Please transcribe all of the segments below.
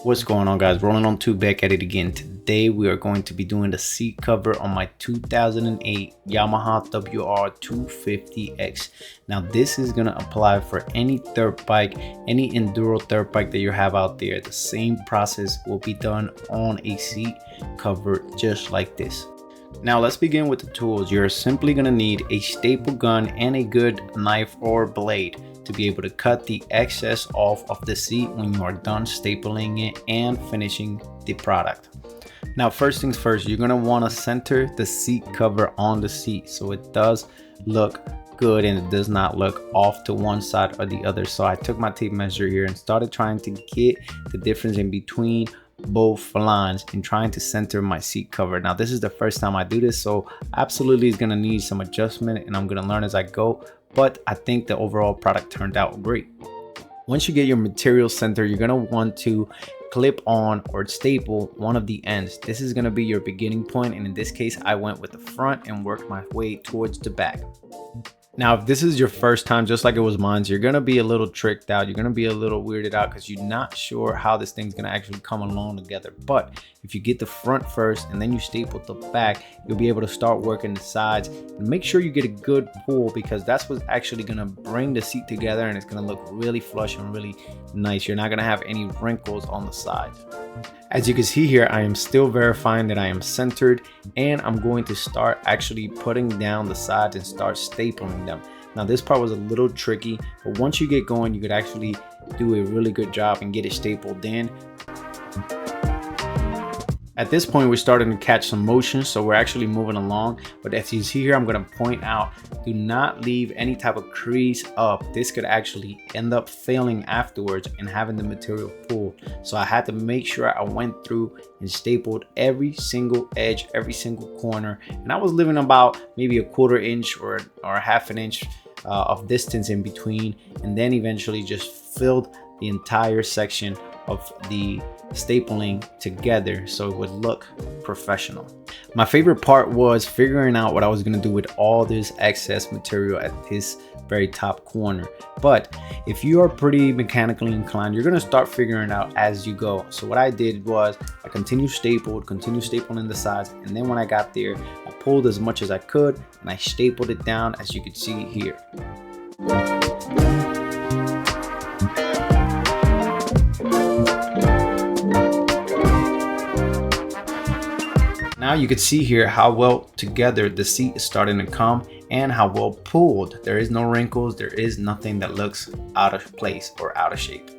What's going on, guys? Rolling on 2 back at it again. Today we are going to be doing the seat cover on my 2008 Yamaha WR250X. Now this is going to apply for any dirt bike, any enduro dirt bike that you have out there. The same process will be done on a seat cover just like this. Now let's begin with the tools. You're simply going to need a staple gun and a good knife or blade to be able to cut the excess off of the seat when you are done stapling it and finishing the product. Now first things first, you're going to want to center the seat cover on the seat so it does look good and it does not look off to one side or the other. So I took my tape measure here and started trying to get the difference in between both lines and trying to center my seat cover. Now this is the first time I do this, so absolutely is going to need some adjustment and I'm going to learn as I go, but I think the overall product turned out great. Once you get your material center, you're going to want to clip on or staple one of the ends. This is going to be your beginning point, and in this case I went with the front and worked my way towards the back. Now, if this is your first time, just like it was mine, you're going to be a little tricked out. You're going to be a little weirded out because you're not sure how this thing's going to actually come along together. But if you get the front first and then you staple the back, you'll be able to start working the sides. And make sure you get a good pull because that's what's actually going to bring the seat together and it's going to look really flush and really nice. You're not going to have any wrinkles on the sides. As you can see here, I am still verifying that I am centered, and I'm going to start actually putting down the sides and start stapling them. Now this part was a little tricky, but once you get going, you could actually do a really good job and get it stapled in. At this point, we're starting to catch some motion, so we're actually moving along. But as you see here, I'm going to point out, do not leave any type of crease up. This could actually end up failing afterwards and having the material pulled. So I had to make sure I went through and stapled every single edge, every single corner. And I was leaving about maybe a 1/4 inch or a 1/2 inch of distance in between, and then eventually just filled the entire section of the stapling together so it would look professional. My favorite part was figuring out what I was going to do with all this excess material at this very top corner. But if you are pretty mechanically inclined, you're going to start figuring out as you go. So what I did was I continued stapling the sides, and then when I got there, I pulled as much as I could and I stapled it down, as you can see here. Now you can see here how well together the seat is starting to come and how well pulled. There is no wrinkles, there is nothing that looks out of place or out of shape.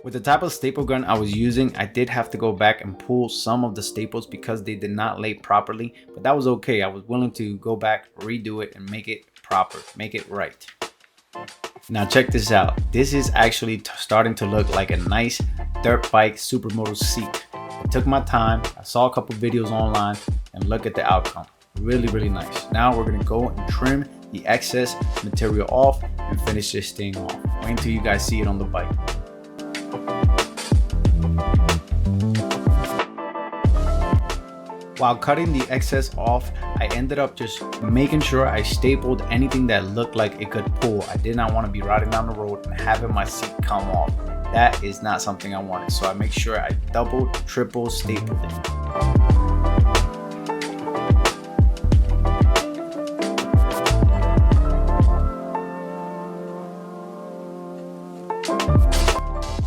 With the type of staple gun I was using, I did have to go back and pull some of the staples because they did not lay properly, but that was okay. I was willing to go back, redo it, and make it proper, make it right. Now check this out. This is actually starting to look like a nice dirt bike Supermoto seat. I took my time, I saw a couple videos online, and look at the outcome. Really nice. Now we're gonna go and trim the excess material off and finish this thing off. Wait until you guys see it on the bike. While cutting the excess off, I ended up just making sure I stapled anything that looked like it could pull. I did not want to be riding down the road and having my seat come off. That is not something I wanted, so I make sure I double, triple stapled it.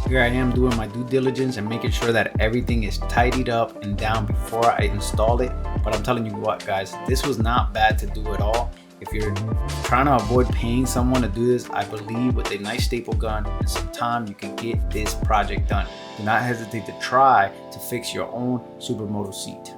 Here I am doing my due diligence and making sure that everything is tidied up and down before I install it. But I'm telling you what, guys, this was not bad to do at all. If you're trying to avoid paying someone to do this, I believe with a nice staple gun and some time, you can get this project done. Do not hesitate to try to fix your own Supermoto seat.